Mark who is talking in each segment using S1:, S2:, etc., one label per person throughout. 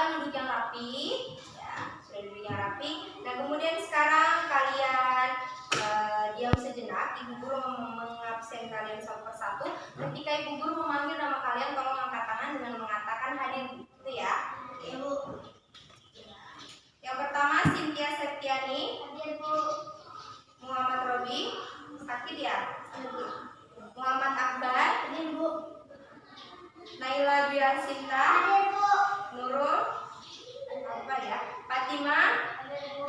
S1: silakan duduk yang rapi. Ya, sudah duduk yang rapi. Nah, kemudian sekarang kalian diam sejenak. Ibu guru mengabsen kalian satu persatu. Ketika ibu guru memanggil nama kalian, tolong angkat tangan dengan mengatakan hadir. Itu ya. Ibu. Yang pertama Cynthia Septiani. Hadir, Bu. Muhammad Robi. Sakit ya? Muhammad Akbar. Hadir, Bu. Naila Biasinta. Hadir, Bu. Nurul. Apa ya? Fatima. Hadir, Bu.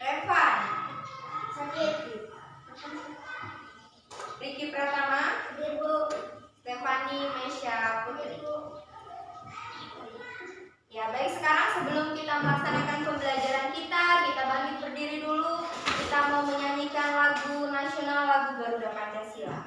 S1: Revan. Sakit. Riki Pratama. Hadir, Bu. Stefani Mesya Putri. Ya, baik, sekarang sebelum kita melaksanakan pembelajaran kita bangkit berdiri dulu. Kita mau menyanyikan lagu nasional, lagu Garuda Pancasila.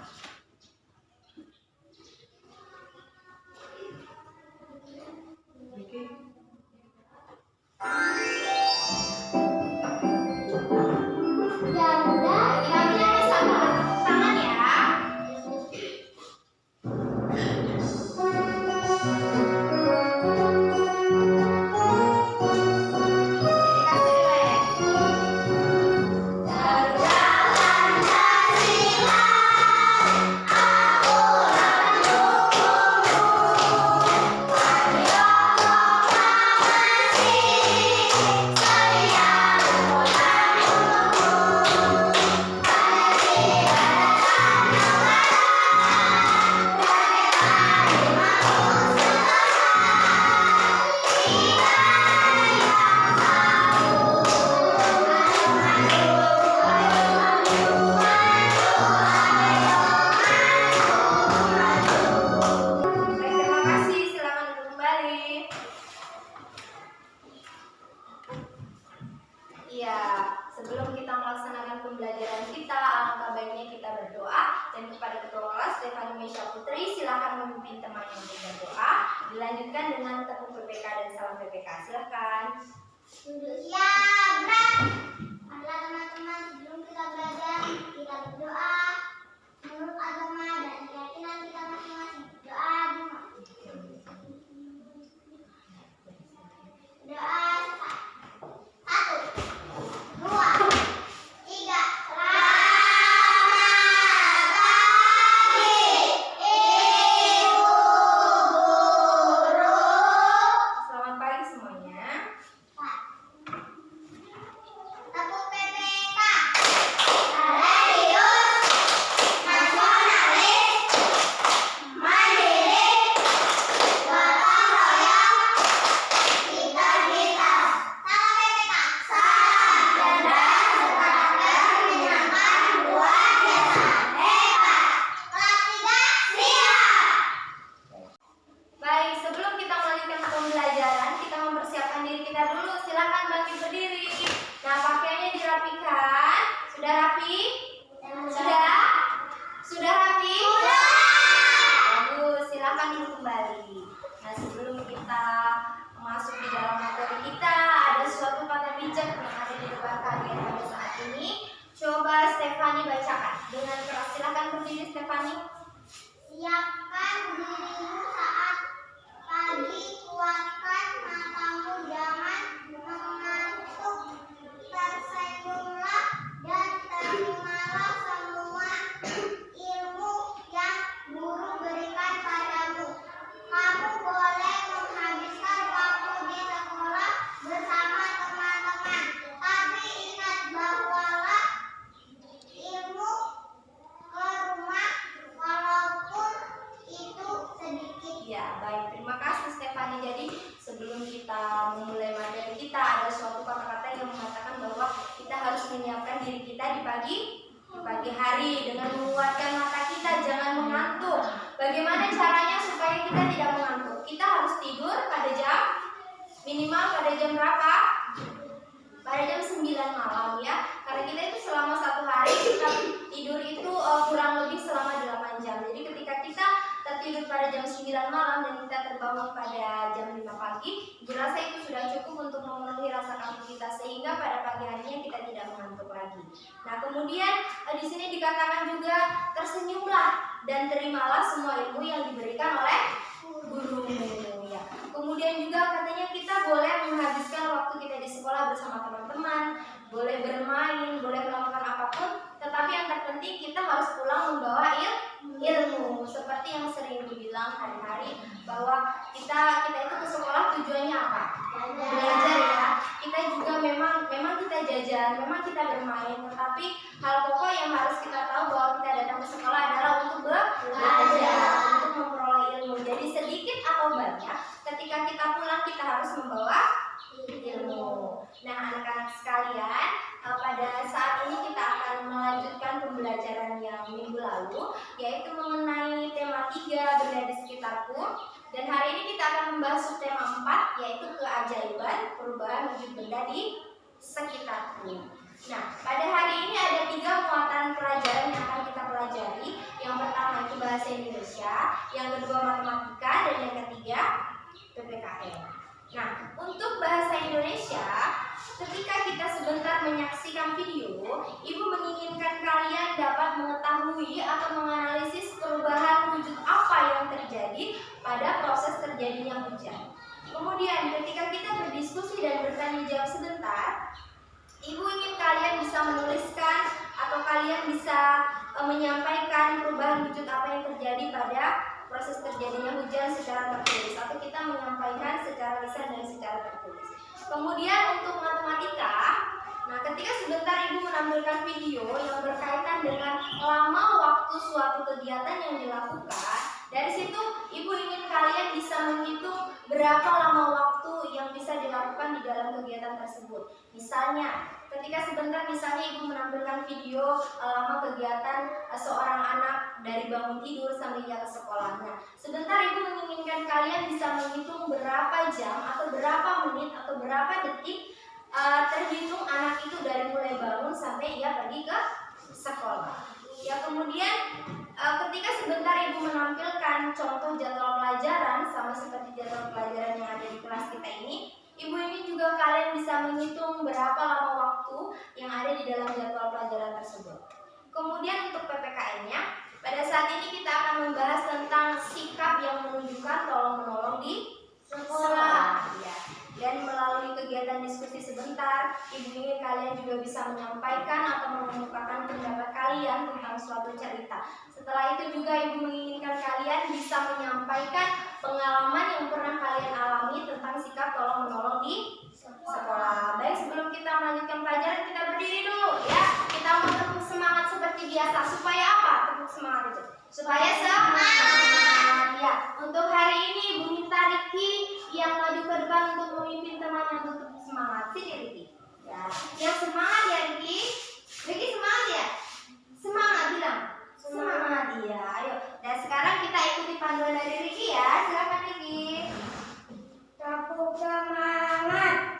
S1: Sebelum kita melaksanakan pembelajaran kita, alangkah baiknya kita berdoa. Dan kepada Ketua Kelas Stefani Mesya Putri, silakan memimpin temannya untuk berdoa. Dilanjutkan dengan tepuk PPK dan salam PPK. Silakan.
S2: Siap, gerak. Adalah teman-teman, sebelum kita belajar, kita berdoa menurut agama dan keyakinan kita masing-masing. Doa Jumat. Doa. Siapkan dirimu saat pagi, kuatkan matamu, jangan mengantuk, tersenyumlah dan terimalah semua ilmu yang guru berikan padamu. Kamu boleh menghabiskan waktu di sekolah bersama teman-teman, tapi ingat bawalah ilmu ke rumah walaupun itu sedikit.
S1: Ya, baik. Terima kasih Stefani. Jadi sebelum kita memulai materi kita, ada suatu kata-kata yang mengatakan bahwa kita harus menyiapkan diri kita di pagi hari dengan menguatkan mata kita, jangan mengantuk. Bagaimana caranya supaya kita tidak mengantuk? Kita harus tidur pada jam minimal pada jam berapa? Pada jam 9 malam ya. Karena kita itu selama satu hari kita tidur itu kurang lebih selama 8 jam. Jadi ketika kita tertidur pada jam 9 malam dan kita terbangun pada jam 5 pagi, berasa itu sudah cukup untuk memenuhi rasa kantuk kita sehingga pada pagi harinya kita tidak mengantuk lagi. Nah, kemudian di sini dikatakan juga tersenyumlah dan terimalah semua ilmu yang diberikan oleh gurumu ya. Kemudian juga katanya kita bilang hari-hari bahwa kita itu ke sekolah tujuannya apa? Belajar ya. Kita juga memang kita jajan, memang kita bermain, tetapi hal pokok yang harus kita tahu bahwa kita datang ke sekolah adalah untuk belajar, untuk memperoleh ilmu. Jadi sedikit atau banyak, ketika kita pulang kita harus membawa ilmu. Nah, anak-anak sekalian, pada saat ini kita akan melanjutkan pembelajaran yang minggu lalu, yaitu mengenai tema 3 benda di sekitarku. Dan hari ini kita akan membahas tema 4, yaitu keajaiban perubahan wujud benda di sekitarku. Nah, pada hari ini ada 3 muatan pelajaran yang akan kita pelajari. Yang pertama itu bahasa Indonesia, yang kedua matematika, dan yang ketiga PPKN. Nah, untuk bahasa Indonesia, ketika kita sebentar menyaksikan video, Ibu menginginkan kalian dapat mengetahui atau menganalisis perubahan wujud apa yang terjadi pada proses terjadinya hujan. Kemudian ketika kita berdiskusi dan bertanya jawab sebentar, Ibu ingin kalian bisa menuliskan atau kalian bisa menyampaikan perubahan wujud apa yang terjadi pada proses terjadinya hujan secara tertulis, atau kita menyampaikan secara lisan dan secara tertulis. Kemudian untuk matematika, nah ketika sebentar Ibu menampilkan video yang berkaitan dengan lama waktu suatu kegiatan yang dilakukan, dari situ Ibu ingin kalian bisa menghitung berapa lama waktu yang bisa dilakukan di dalam kegiatan tersebut. Misalnya, ketika sebentar Ibu menampilkan video lama kegiatan seorang anak dari bangun tidur sampai ia ke sekolahnya. Sebentar Ibu menginginkan kalian bisa menghitung berapa jam atau berapa menit atau berapa detik terhitung anak itu dari mulai bangun sampai ia pergi ke sekolah. Ya, kemudian ketika sebentar Ibu menampilkan contoh jadwal pelajaran sama seperti jadwal pelajaran yang ada di kelas kita ini, Ibu ingin juga kalian bisa menghitung berapa lama waktu yang ada di dalam jadwal pelajaran tersebut. Kemudian untuk PPKN-nya, pada saat ini kita akan membahas tentang sikap yang menunjukkan tolong-menolong di sekolah. Ya. Dan melalui kegiatan diskusi sebentar, Ibu ingin kalian juga bisa menyampaikan atau mengemukakan pendapat kalian tentang suatu cerita. Setelah itu juga Ibu menginginkan kalian bisa menyampaikan pengalaman yang pernah kalian alami tentang sikap tolong-menolong di sekolah. Baik, sebelum kita melanjutkan pelajaran, kita berdiri dulu ya. Kita mau tepuk semangat seperti biasa. Supaya apa tepuk semangat itu? Supaya semangat. Ya, untuk hari ini Ibu minta Riki yang maju ke depan untuk memimpin temannya untuk tepuk semangat. Sini Riki. Ya, yang semangat ya Riki. Riki semangat ya? Semangat bilang. Semangat ya. Ayo. Dan sekarang kita ikuti panduan dari Riki ya. Silakan Riki. Tepuk semangat.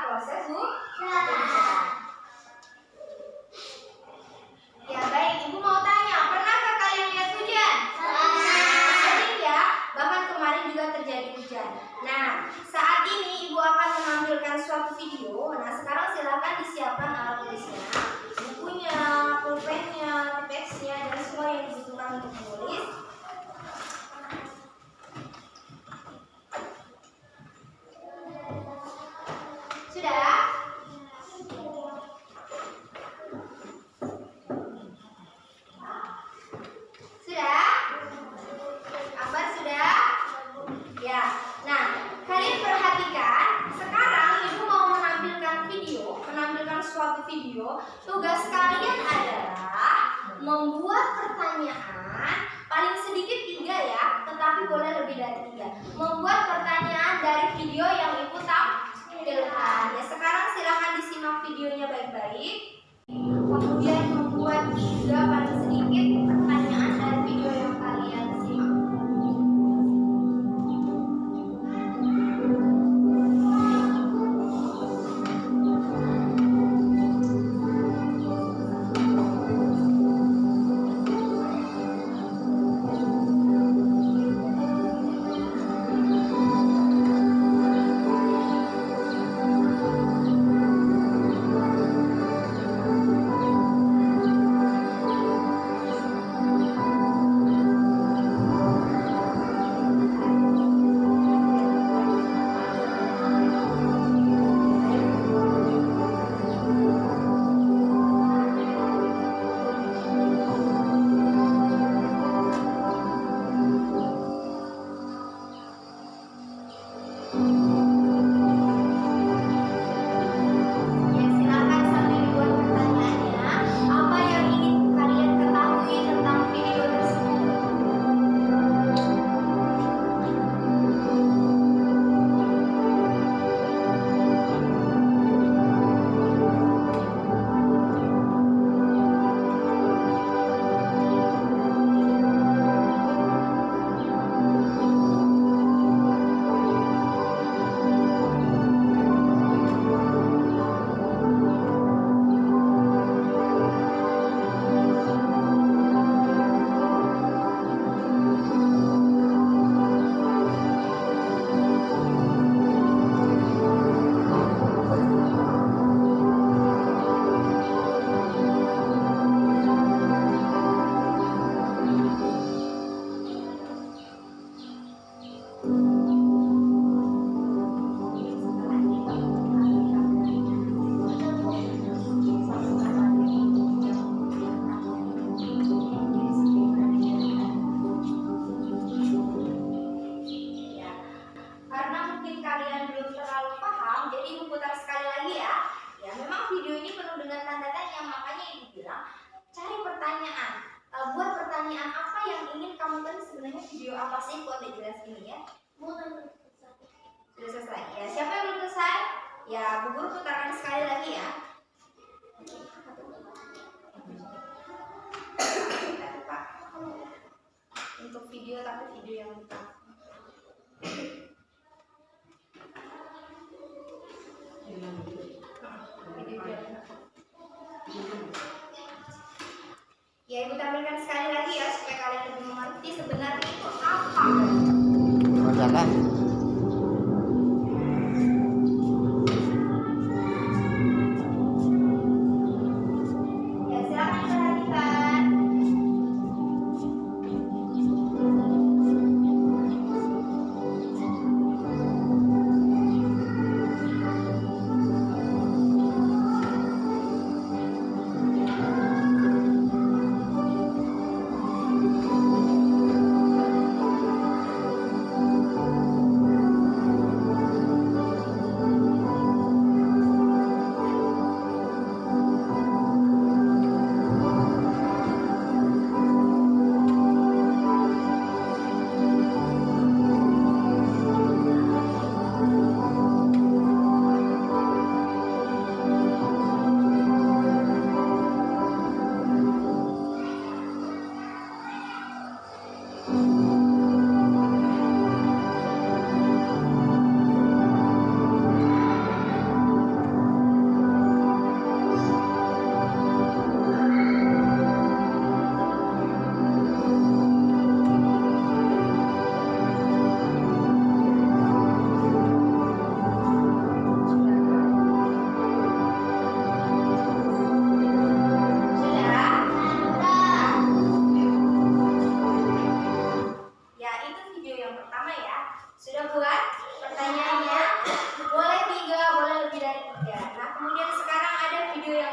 S1: proses
S2: Sudah.
S1: Ya baik, Ibu mau tanya, pernahkah kalian lihat hujan? Sering ya, bahkan kemarin juga terjadi hujan. Nah, saat ini Ibu akan menampilkan suatu video. Nah, sekarang silakan disiapkan alat tulisnya, bukunya, pulpennya, tipsnya, dan semua yang dibutuhkan untuk menulis. Sudah? Sudah? Akbar sudah? Ya. Nah, kalian perhatikan. Sekarang Ibu mau menampilkan suatu video. Tugas kalian adalah membuat pertanyaan paling sedikit 3 ya, tetapi boleh lebih dari 3. Membuat pertanyaan dari video yang Ibu tampilkan. Ya, sekarang silakan disimak videonya baik-baik. Kemudian membuat 3 paling sedikit pertanyaan dari video yang kalian simak. Ya, silakan sambil dibuat pertanyaannya. Apa yang ingin kalian ketahui tentang video tersebut? Ya, karena mungkin kalian belum terlalu paham, jadi Ibu putar sekali lagi ya. Ya, memang video ini penuh dengan tanda tanya, makanya Ibu bilang cari pertanyaan. Buat pertanyaan apa yang ingin kamu tahu. Sebenarnya video apa sih? Kok udah jelas ini ya? Sudah selesai. Ya, siapa yang belum selesai? Ya, Bu Guru putarkan sekali lagi ya. Pak, untuk video tapi video yang bukan. Ya, Ibu tampilkan sekali lagi ya supaya kalian lebih mengerti sebenarnya itu apa.
S3: Masalah.
S1: Ya, silakan diperhatikan.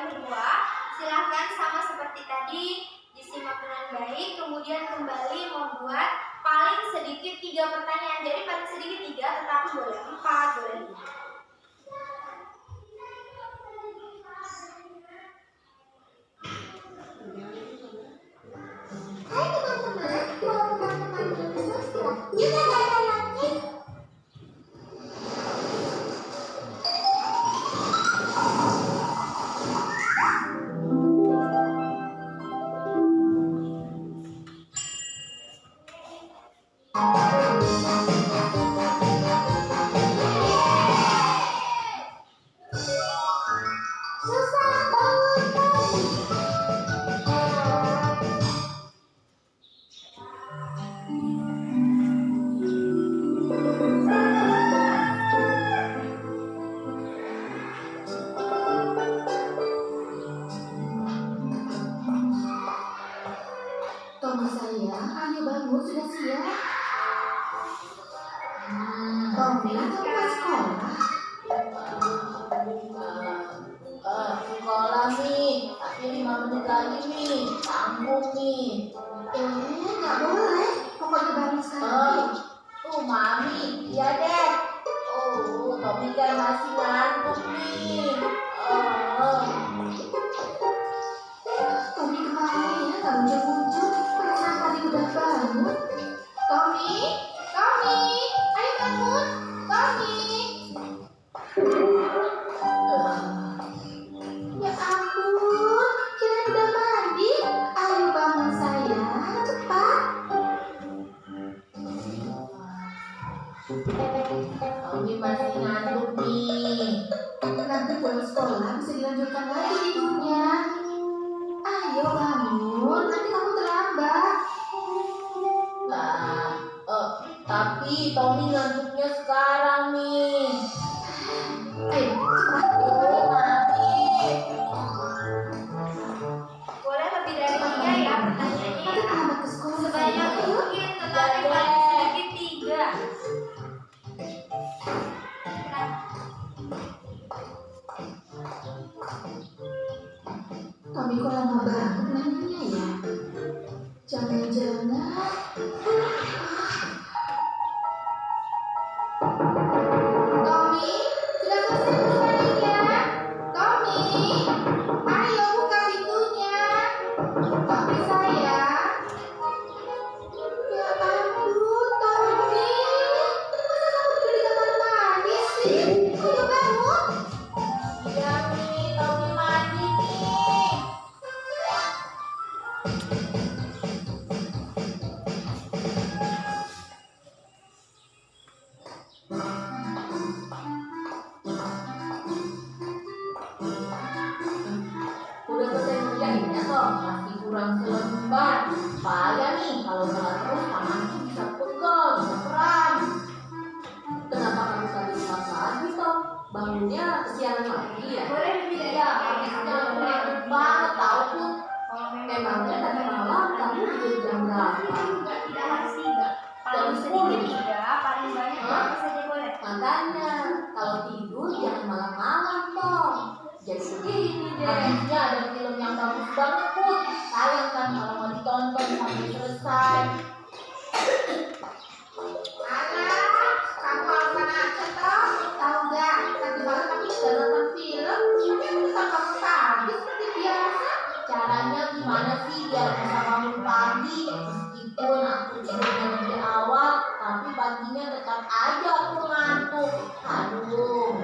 S1: berdua. Silahkan sama seperti tadi disimak dengan baik, kemudian kembali membuat paling sedikit 3 pertanyaan. Jadi paling sedikit 3, tetapi boleh 4, boleh 5.
S2: Hai teman-teman, mau teman-teman bersosial juga ada lagi. Susah banget tadi.
S4: Tommy sayang, ayo bangun, sudah siap. Tommy, kamu ke sekolah?
S5: Sekolah nih, tapi 5 menit lagi nih, tanggung nih.
S4: Nggak boleh. Pokoknya bangun sekarang.
S5: Mami, iya deh. Tommy kan masih ngantuk nih.
S4: Tommy kemarin ya, nggak muncul-muncul. Perasaan tadi udah bangun. Tommy, ayo bangun. Tommy. Ya ampun, kirain udah mandi. Ayo bangun sayang, cepat.
S5: Tommy masih ngantuk nih.
S4: Nanti pulang sekolah bisa dilanjutkan lagi tidurnya. Ayo bangun, nanti kamu terlambat.
S5: Tapi Tommy ngantuknya sekarang nih.
S4: Ayo, cepat.
S5: Mami.
S1: Boleh lebih dari 3 ya pertanyaannya.
S4: Nanti terlambat ke sekolah.
S1: Sebanyak
S4: sayang. Ayo.
S1: mungkin, tetapi paling sedikit 3.
S4: Tommy kok lama banget mainnya ya? Jangan-jangan. Tommy, sudah selesai belum mandinya? Tommy, ayo buka pintunya. Tommy sayang. Ya ampun, Tommy. Masa kamu tidur di kamar mandi sih? Ayo bangun.
S5: Iya nih, Tommy mandi nih. Udah selesai ngerjainnya toh, masih kurang selembar. Bahaya nih, kalau jalan terus tanganku bisa pegel, bisa kram. Kenapa kamu tadi lagi toh? Bangunnya kesiangan lagi ya?
S1: Boleh lebih dari
S5: Iya,
S1: 3
S5: habisnya aku ngantuk banget tau pun.
S1: Kalau
S5: Memangnya tadi malam kamu tidur jam berapa?
S1: tidak harus 3. Paling sedikit 3, paling banyak berapa saja boleh.
S5: Makanya kalau tidur jangan malam-malam toh. Jadi begini deh. Habisnya ada film yang bagus banget pun. Sayang kan kalau mau ditonton sampai selesai.
S4: Alah, kamu alasan aja toh. Tahu nggak? Tadi malam aku sudah nonton film, tapi aku tetap bangun pagi seperti biasa.
S5: Caranya gimana sih biar bisa bangun pagi? Meskipun aku tidurnya lebih awal, tapi paginya tetap aja aku ngantuk. Aduh.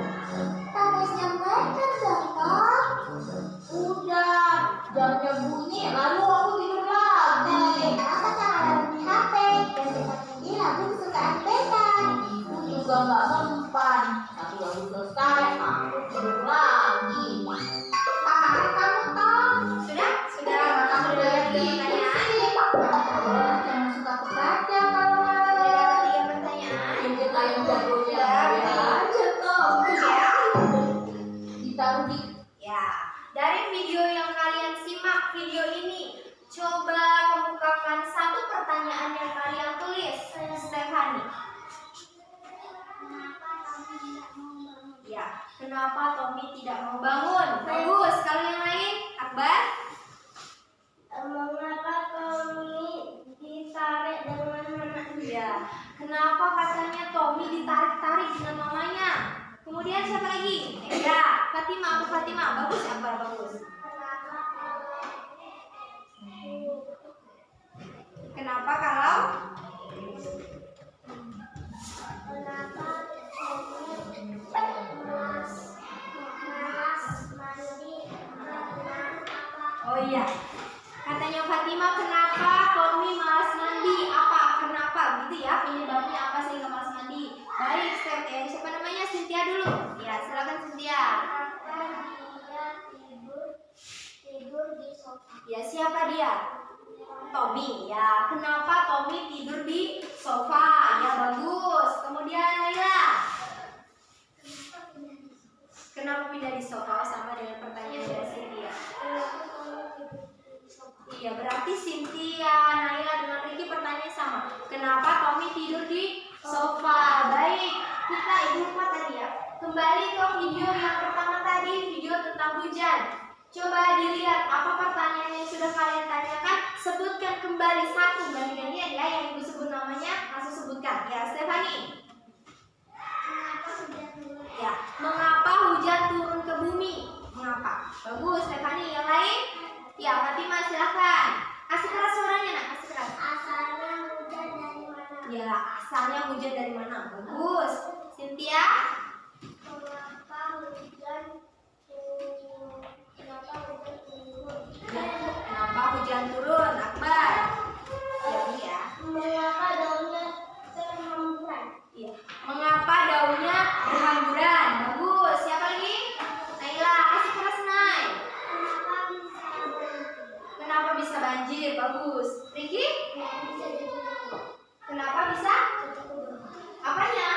S2: Harus jam berapa dong, Tom?
S5: Udah, jamnya bunyi lalu aku tidur lagi.
S2: Kenapa cara di HP dan tetap ini lagu kesukaan beta?
S5: Itu juga nggak mempan. Tapi baru selesai, aku tidur lagi.
S4: Kamu Tom.
S1: Sudah kamu udah dapat 3 pertanyaan.
S4: Jangan suka begadang kalau
S1: Sudah
S4: malam.
S1: dapat 3 pertanyaan.
S5: Mungkin ayam jagonya aja toh. Ditaruh di
S1: Ya, dari video yang kalian simak video ini, coba kemukakan 1 pertanyaan yang kalian tulis, Stefani.
S2: Kenapa kamu tidak mau bangun?
S1: Ya, kenapa Tommy tidak mau bangun? Bagus. Kalau yang lain? yang siapa lagi? Ya, Fatima, aku Fatima. Bagus, apa bagus? Kenapa kalau Oh iya, katanya Fatima, kenapa Tommy malas mandi? Apa? Kenapa? Gitu ya, penyebabnya apa sehingga malas mandi? Baik, Step. Siapa namanya? Cynthia dulu. Ya, silakan Cynthia.
S2: Tidur di sofa.
S1: Ya, siapa dia? Tommy. Ya, kenapa Tommy tidur di sofa? Ya, bagus. Kemudian Naila. Kenapa pindah di sofa? Sama dengan pertanyaan dari Cynthia. Iya, berarti Cynthia, Naila dengan Ricky pertanyaan sama. Kenapa Tommy tidur di sofa? Baik, kita ibu rumah tadi ya. Kembali ke video yang pertama tadi, video tentang hujan. Coba dilihat apa pertanyaan yang sudah kalian tanyakan. Sebutkan kembali satu ganti-gantian ya, yang ibu sebut namanya langsung sebutkan. Ya, Stephanie. Ya, mengapa hujan turun ke bumi? Mengapa? Bagus, Stephanie. Yang lain? Ya, Fatima, silakan. Kasih keras suaranya, nak. Kasih keras.
S2: Asalnya hujan dari mana?
S1: Ya, asalnya hujan dari mana? Bagus. Cynthia?
S2: Kenapa hujan turun?
S1: Ya, kenapa hujan turun? Akbar. Jadi ya.
S2: Mengapa daunnya berhamburan?
S1: Iya. Mengapa daunnya berhamburan? Bagus. Siapa lagi? Naila, kasih keras, Nay. Kenapa bisa banjir? Bagus. Ricky? Kenapa bisa? Apanya?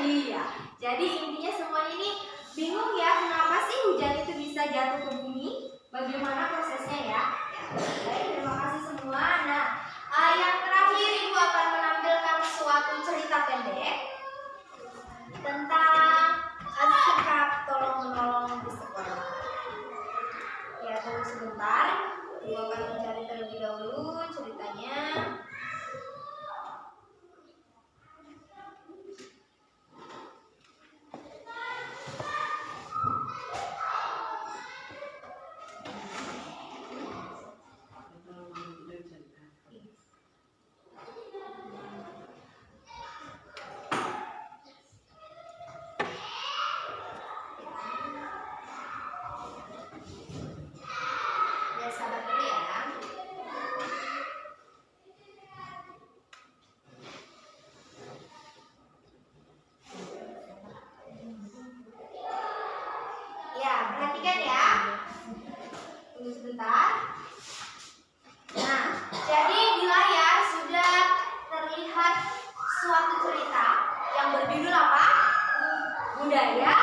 S1: Iya. Jadi intinya semuanya ini bingung ya, kenapa sih hujan itu bisa jatuh ke bumi? Bagaimana prosesnya ya? Baik, terima kasih semua. Nah, yang terakhir Ibu akan menampilkan suatu cerita pendek tentang sikap tolong menolong di sekolah. Ya, tunggu sebentar. Ibu akan mencari terlebih dahulu ceritanya. Ya, sabar dulu ya. Ya, perhatikan ya. Tunggu sebentar. Nah, jadi di layar sudah terlihat suatu cerita yang berjudul apa? Budaya.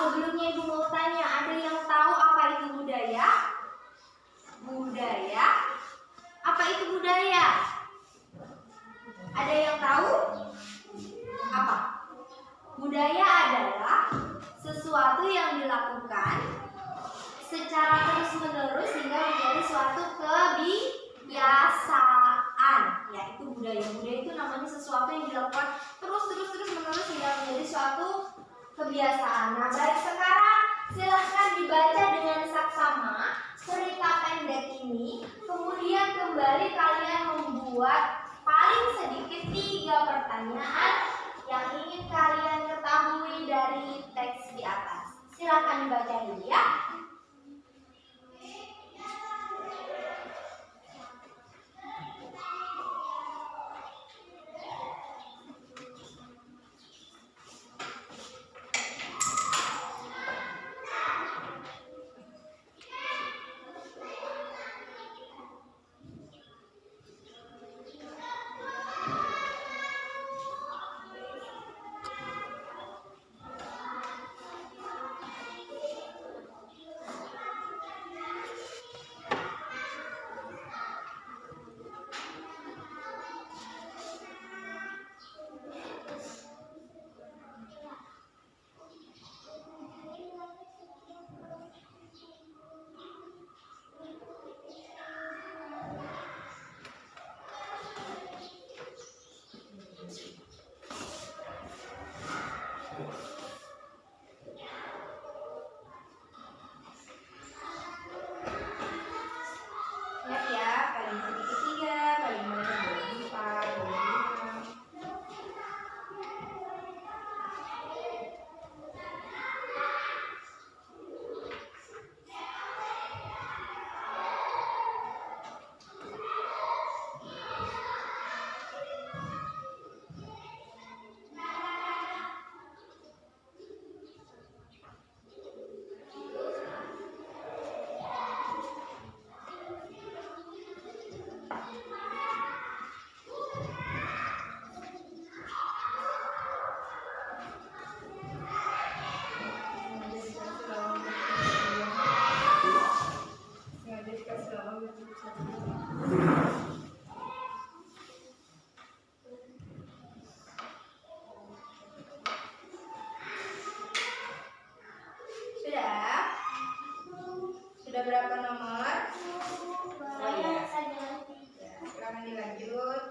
S1: Sebelumnya Ibu mau tanya, ada yang tahu apa itu budaya? Budaya? Apa itu budaya? Ada yang tahu? Apa? Budaya adalah sesuatu yang dilakukan secara terus-menerus hingga menjadi suatu kebiasaan. Ya, itu budaya. Budaya itu namanya sesuatu yang dilakukan terus-menerus hingga menjadi suatu kebiasaan. Nah, baik, sekarang silahkan dibaca dengan saksama cerita pendek ini. Kemudian kembali kalian membuat paling sedikit 3 pertanyaan yang ingin kalian ketahui dari teks di atas. Silahkan dibaca dulu ya. berapa nomor?
S2: Banyak saja.
S1: Ya, silakan dilanjut.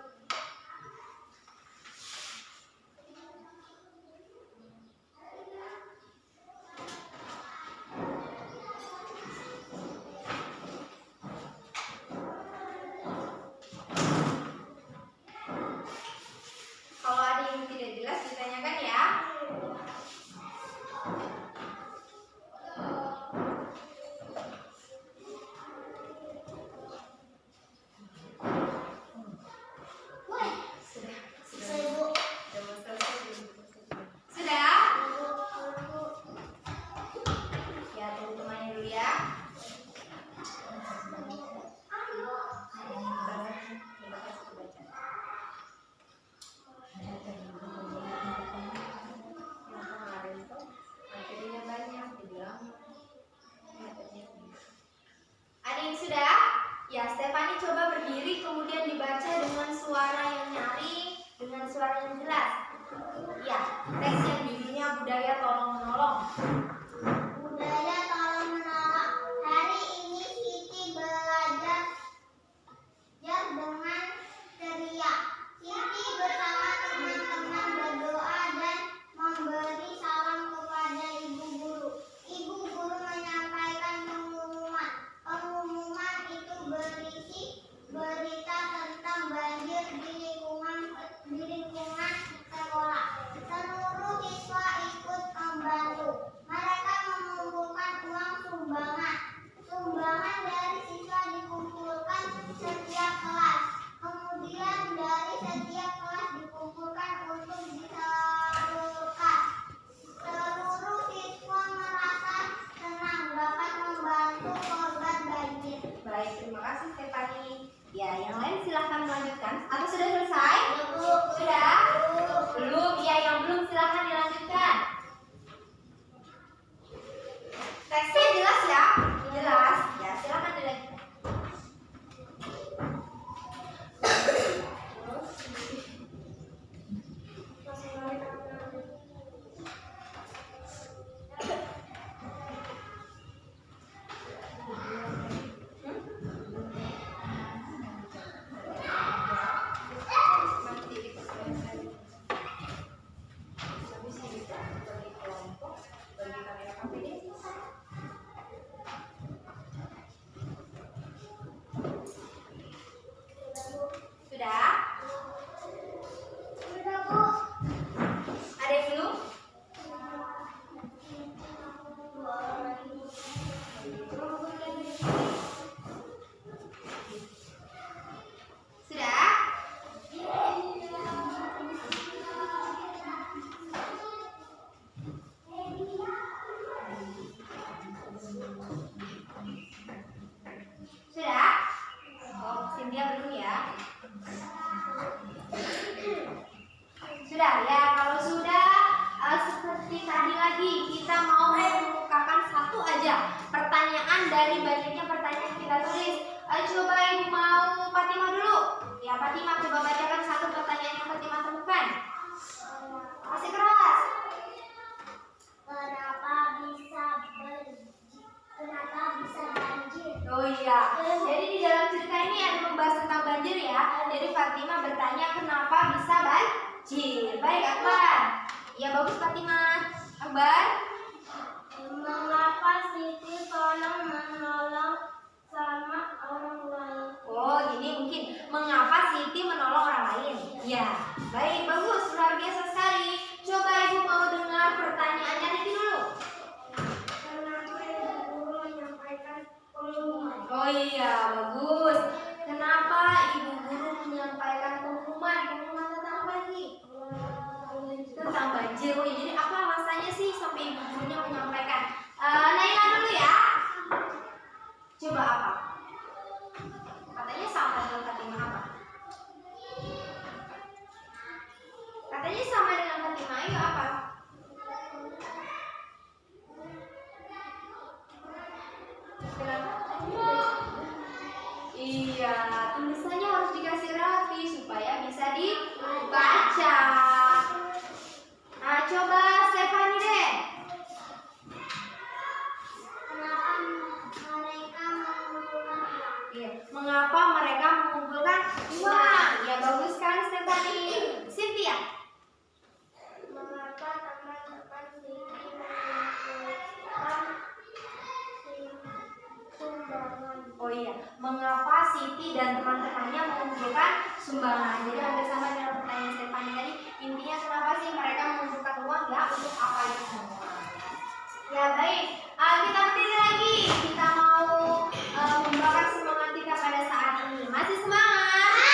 S1: Kalau ada yang tidak jelas ditanyakan ya. Sudah,
S2: Seribu.
S1: sudah mau selesai belum? Sudah? Ya, tunggu temannya dulu ya. Ada yang sudah? Ya, Stefani coba berdiri kemudian dibaca dengan suara yang nyaring, dengan suara yang jelas. Ya, teks yang judulnya Budaya Tolong Menolong.
S2: Budaya tolong menolong. Hari ini Siti belajar dengan ceria. Siti bersama teman-teman berdoa dan memberi salam kepada ibu guru. Ibu guru menyampaikan pengumuman. Pengumuman itu berisi berita tentang banjir di lingkungan sekolah. Seluruh siswa ikut membantu. Mereka mengumpulkan uang sumbangan. Sumbangan dari siswa dikumpulkan setiap kelas. Kemudian dari setiap kelas dikumpulkan untuk disalurkan. Seluruh siswa merasa senang dapat membantu korban banjir.
S1: Baik, terima kasih Stefani. Ya, yang lain silahkan melanjutkan. Atau sudah selesai? Sudah? Belum? Ya, yang belum silahkan dilanjutkan. Teksnya jelas ya? Jelas. Ya, silahkan dilanjutkan. Nanti dipersilakan. Habis ini kita bagi kelompok, bagi kamera KPD. Sudah?
S2: Sudah, Bu.
S1: Ada yang belum? Sudah? Sudah? Oh, Cynthia belum ya? Sudah ya, kalau sudah seperti tadi lagi kita mau mengemukakan satu aja pertanyaan dari banyaknya pertanyaan yang kita tulis. Coba Ibu mau Fatima dulu. Ya, Fatima coba bacakan satu pertanyaan yang Fatima temukan. Masih keras.
S2: Kenapa bisa banjir?
S1: Oh iya, jadi di dalam cerita ini ada membahas tentang banjir ya. Jadi Fatima bertanya kenapa bisa banjir. Baik, Akbar. Ya, bagus Fatima. Akbar.
S2: Mengapa Siti tolong menolong sama orang lain?
S1: Oh, ini mungkin mengapa Siti menolong orang lain? Ya, baik, bagus, luar biasa sekali. Coba Ibu mau dengar pertanyaannya Niki dulu.
S2: Kenapa ibu guru menyampaikan pengumuman?
S1: Oh iya, bagus. Kenapa Ibu guru menyampaikan pengumuman? Pengumuman tentang apa nih? Tentang banjir. Oh iya, jadi apa alasannya sih sampai Ibu gurunya menyampaikan? Naila dulu ya. Coba apa? Katanya sama dengan Fatima apa? Katanya sama dengan Fatima, ayo apa? Kenapa? Iya, tulisannya harus dikasih rapi supaya bisa dibaca. Nah, coba Stefani deh.
S2: Kenapa mereka
S1: Lutfi dan teman-temannya mengumpulkan sumbangan. Jadi hampir sama dengan pertanyaan Stefani tadi. Intinya kenapa sih mereka mengumpulkan uang ya? Untuk apa itu semua? Ya baik, kita berdiri lagi. Kita mau membakar semangat kita pada saat ini. Masih semangat?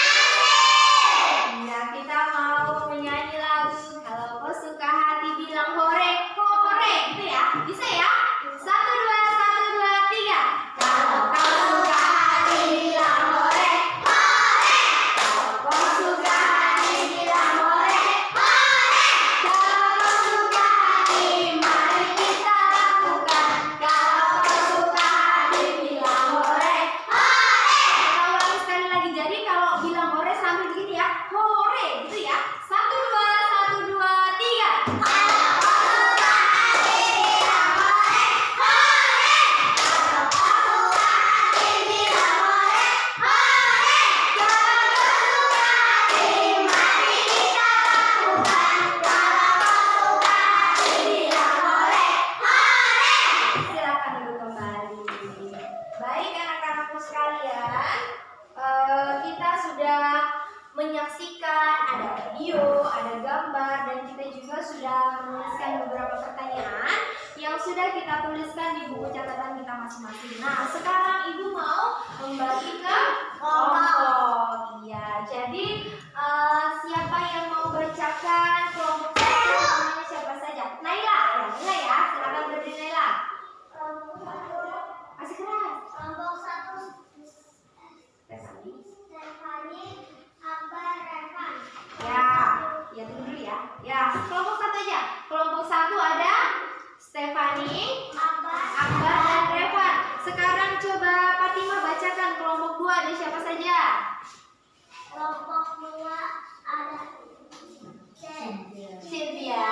S1: Ya, kita mau menyanyi lagu. Kalau kau suka hati bilang hore, hore, gitu ya? Bisa ya? 1, 2, 1, 2, 3. Kalau kau suka hati bilang hore, hore. Kalau kau suka hati bilang hore, hore. Kalau kau suka hati, mari kita lakukan. Kalau kau suka hati bilang hore, hore. Kita ulangi sekali lagi. Jadi kalau bilang hore sambil begini ya, hore, gitu ya. 1, 2, 1, 2, 3. Kalau kau suka hati bilang hore, hore. Kalau kau suka hati bilang hore, hore. Kalau kau suka hati, mari kita lakukan. Kalau kau suka hati bilang hore, hore. Silakan duduk kembali. Baik anak-anakku sekalian, kita sudah menyaksikan ada video, ada gambar, dan kita juga sudah menuliskan beberapa pertanyaan yang sudah kita tuliskan di buku catatan kita masing-masing. Nah, sekarang Ibu mau membagi ke kelompok. Iya, jadi siapa yang mau bacakan kelompok satu namanya siapa saja? Naila, ya Naila ya, silakan berdiri Naila. Masih keras.
S2: Kelompok 1
S1: Stefani.
S2: Stefani, Akbar, Revan.
S1: Ya tunggu dulu ya. Ya, kelompok satu aja. Kelompok satu ada Stefani, Akbar, dan Revan. Sekarang coba Fatima bacakan kelompok 2 ada siapa saja?
S2: Kelompok 2 ada
S1: Cynthia.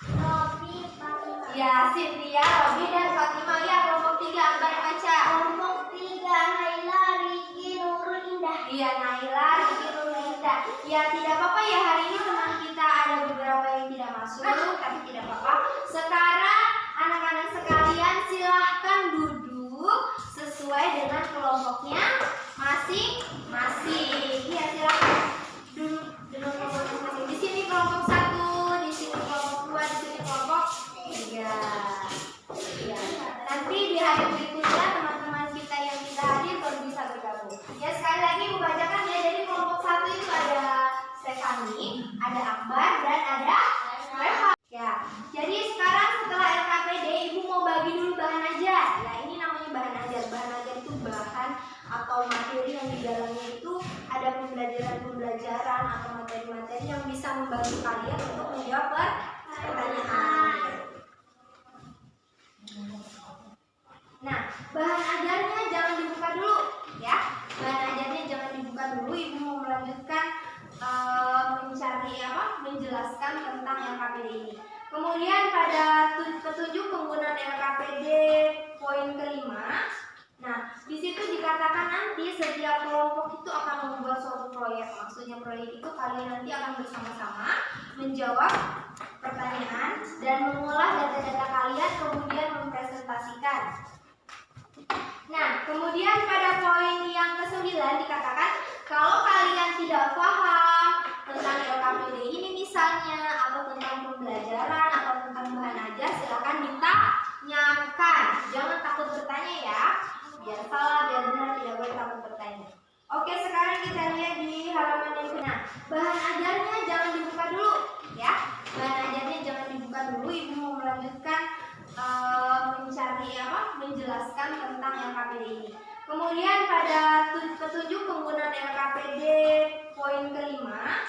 S2: Robi, Fatima.
S1: Ya, Cynthia, Robi, dan Fatima. Ya, kelompok 3 Akbar baca.
S2: Kelompok 3 Naila, Riki, Nurul, Indah.
S1: Iya, Naila, Riki, Nurlinda. Ya, tidak apa-apa ya, hari ini teman kita ada beberapa yang tidak masuk, tapi tidak apa-apa. Sekarang anak-anak sekalian silahkan duduk sesuai dengan kelompoknya masing-masing. Iya, silahkan duduk dengan kelompok masing-masing. Di sini kelompok 1, di sini kelompok 2, di sini kelompok 3. Ya, nanti di hari berikutnya teman-teman kita yang tidak hadir baru bisa bergabung. Ya, sekali lagi membacakan ya, jadi kelompok 1 itu ada Stefani, ada Akbar, dan ada Revan. Ya, jadi sekarang setelah LKPD Ibu mau bagi dulu bahan ajar. Ya, ini namanya bahan ajar. Bahan ajar itu bahan atau materi yang di dalamnya itu ada pembelajaran atau materi-materi yang bisa membantu kalian untuk menjawab pertanyaan. Nah, bahan ajarnya jangan dibuka dulu ya. Bahan ajarnya jangan dibuka dulu. Ibu mau melanjutkan menjelaskan tentang LKPD ini. Kemudian pada petunjuk penggunaan LKPD poin kelima. Nah, di situ dikatakan nanti setiap kelompok itu akan membuat suatu proyek. Maksudnya proyek itu kalian nanti akan bersama-sama menjawab pertanyaan dan mengolah data-data kalian kemudian mempresentasikan. Nah, kemudian pada poin yang ke-9 dikatakan kalau kalian tidak paham tentang LKPD ini misalnya atau tentang pembelajaran atau tentang bahan ajar, silakan ditanyakan. Jangan takut bertanya ya. Biar salah, biar benar, tidak boleh takut bertanya. Oke, sekarang kita lihat di halaman yang kedua. Nah, bahan ajarnya jangan dibuka dulu ya. Bahan ajarnya jangan dibuka dulu. Ibu mau melanjutkan menjelaskan tentang LKPD ini. Kemudian pada petunjuk penggunaan LKPD poin kelima.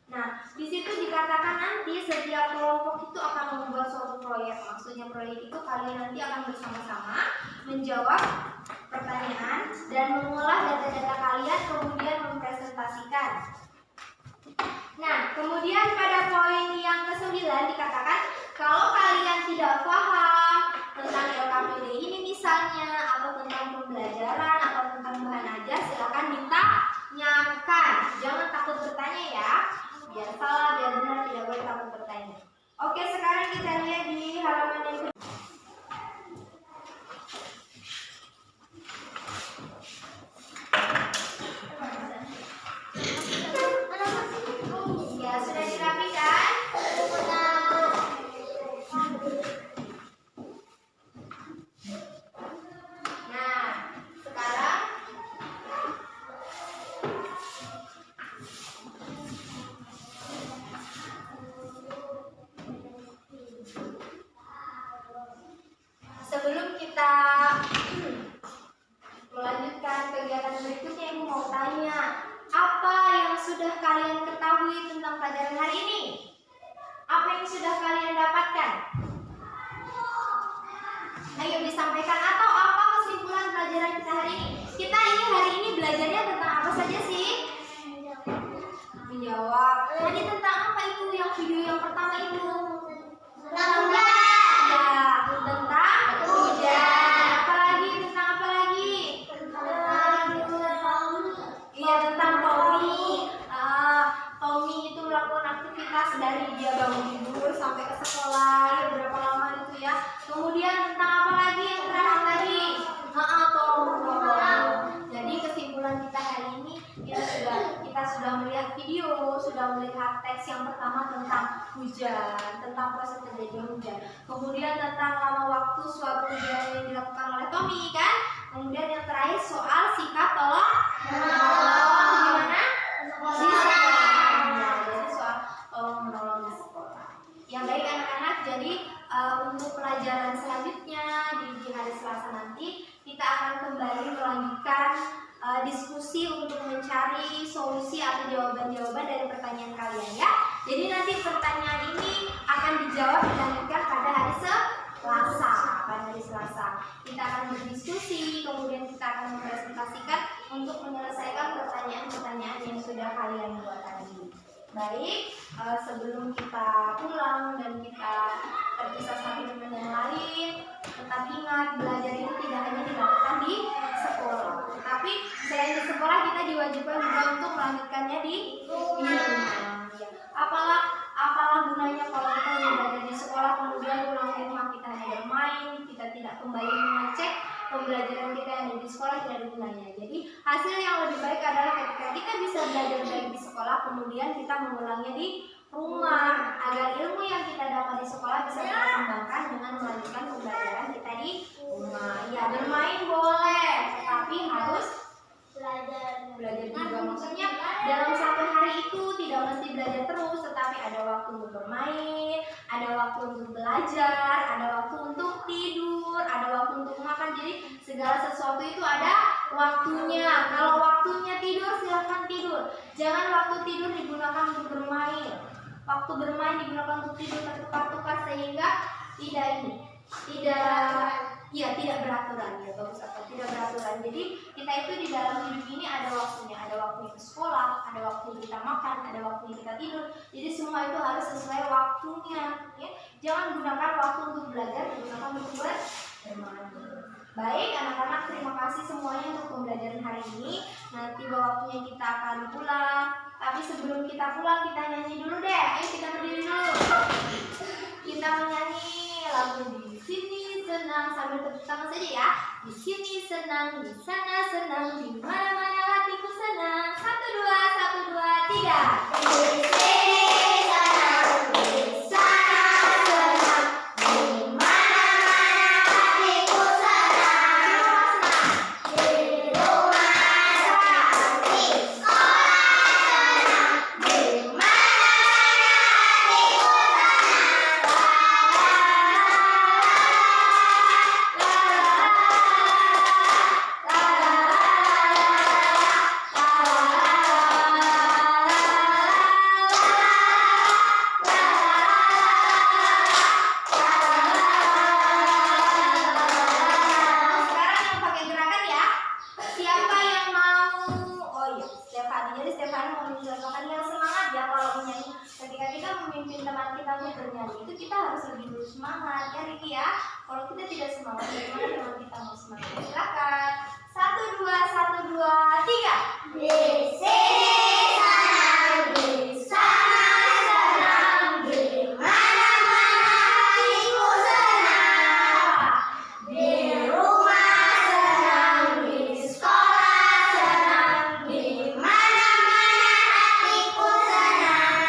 S1: Nah, di situ dikatakan nanti setiap kelompok itu akan membuat suatu proyek. Maksudnya proyek itu kalian nanti akan bersama-sama menjawab pertanyaan dan mengolah data-data kalian kemudian mempresentasikan. Nah, kemudian pada poin yang ke-9 dikatakan kalau kalian tidak paham tentang LKPD ini misalnya atau tentang pembelajaran atau tentang bahan ajar, silakan ditanyakan. Jangan takut bertanya ya. Biar salah, biar benar, tidak boleh takut bertanya. Oke, sekarang kita lihat di halaman yang kedua. kita melanjutkan kegiatan berikutnya, Ibu mau tanya, apa yang sudah kalian ketahui tentang pelajaran hari ini? Apa yang sudah kalian dapatkan? Ayo disampaikan, atau apa kesimpulan pelajaran kita hari ini? Kita hari ini belajarnya tentang apa saja sih? Menjawab. Tadi tentang apa itu yang video yang pertama itu?
S2: Tentang hujan.
S1: Ya, tentang hujan. Apalagi tentang apa lagi? Iya, tentang Tommy. Tommy itu melakukan aktivitas dari dia bangun tidur sampai ke sekolah, ya, berapa lama itu ya. Kemudian tentang apa lagi yang terakhir tadi? Jadi kesimpulan kita hari ini kita sudah melihat video, sudah melihat teks yang pertama tentang hujan, tentang proses terjadinya hujan. Kemudian tentang lama waktu suatu hujan yang dilakukan oleh Tommy kan. Kemudian yang terakhir soal sikap tolong menolong gimana? Di sekolah. Jadi soal tolong menolong di sekolah. Yang baik anak-anak, jadi untuk pelajaran selanjutnya di hari Selasa nanti kita akan kembali melanjutkan diskusi untuk mencari solusi atau jawaban-jawaban dari pertanyaan kalian ya. Jadi nanti pertanyaan ini akan dijawab dilanjutkan pada hari Selasa. Pada hari Selasa kita akan berdiskusi, kemudian kita akan mempresentasikan untuk menyelesaikan pertanyaan-pertanyaan yang sudah kalian buat tadi. Baik, sebelum kita pulang dan kita terpisah satu dengan yang lain, tetap ingat belajar itu tidak hanya dilakukan di sekolah, tetapi selain di sekolah kita diwajibkan juga untuk melanjutkannya di rumah. Ya. Apalah gunanya kalau kita hanya belajar di sekolah kemudian pulang ke rumah kita hanya bermain, kita tidak kembali mengecek pembelajaran kita yang ada di sekolah, tidak ada gunanya. Jadi hasil yang lebih baik adalah ketika kita bisa belajar baik di sekolah kemudian kita mengulangnya di rumah agar ilmu yang kita dapat di sekolah bisa kita kembangkan dengan melanjutkan pembelajaran kita di rumah. Ya, bermain boleh, tapi harus belajar juga. Maksudnya dalam satu hari itu tidak mesti belajar terus, tetapi ada waktu untuk bermain, ada waktu untuk belajar, ada waktu untuk tidur, ada waktu untuk makan. Jadi segala sesuatu itu ada waktunya. Kalau waktunya tidur silahkan tidur. Jangan waktu tidur digunakan untuk bermain. Waktu bermain digunakan untuk tidur tertukar-tukar sehingga tidak beraturan ya, bagus atau tidak beraturan. Jadi kita itu di dalam hidup ini ada waktunya ke sekolah, ada waktu kita makan, ada waktu kita tidur. Jadi semua itu harus sesuai waktunya ya. Jangan gunakan waktu untuk belajar, gunakan untuk bermain. Baik anak-anak, terima kasih semuanya untuk pembelajaran hari ini. Nanti tiba waktunya kita akan pulang. Tapi sebelum kita pulang kita nyanyi dulu deh. Ayo kita berdiri dulu. Kita menyanyi lagu Di Sini Senang sambil tepuk tangan saja ya. Di sini senang, di sana senang, di mana-mana hatiku senang. 1, 2, 1, 2, 3. Di sini senang, di sana senang, di mana-mana hatiku senang. Di rumah senang, di sekolah senang, di mana-mana hatiku senang.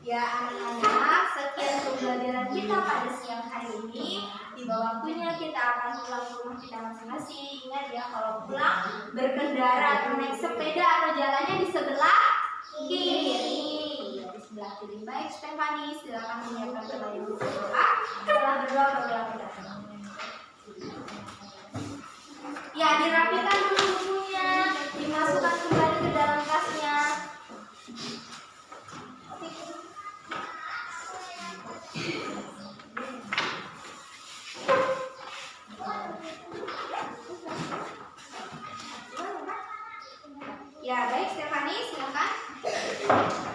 S1: Ya anak-anak, sekian pembelajaran kita pada siang hari ini. Tiba waktunya kita akan pulang ke rumah kita masing-masing. Ingat ya, kalau pulang berkendara atau naik sepeda atau jalannya di sebelah kiri. Ya, di sebelah kiri. Baik, Stefani, silakan menyiapkan terlebih berdoa. Setelah berdoa barulah kita pulang. Ya, dirapikan dulu bukunya, dimasukkan kembali ke dalam tasnya. Ya, baik Stefani, silakan.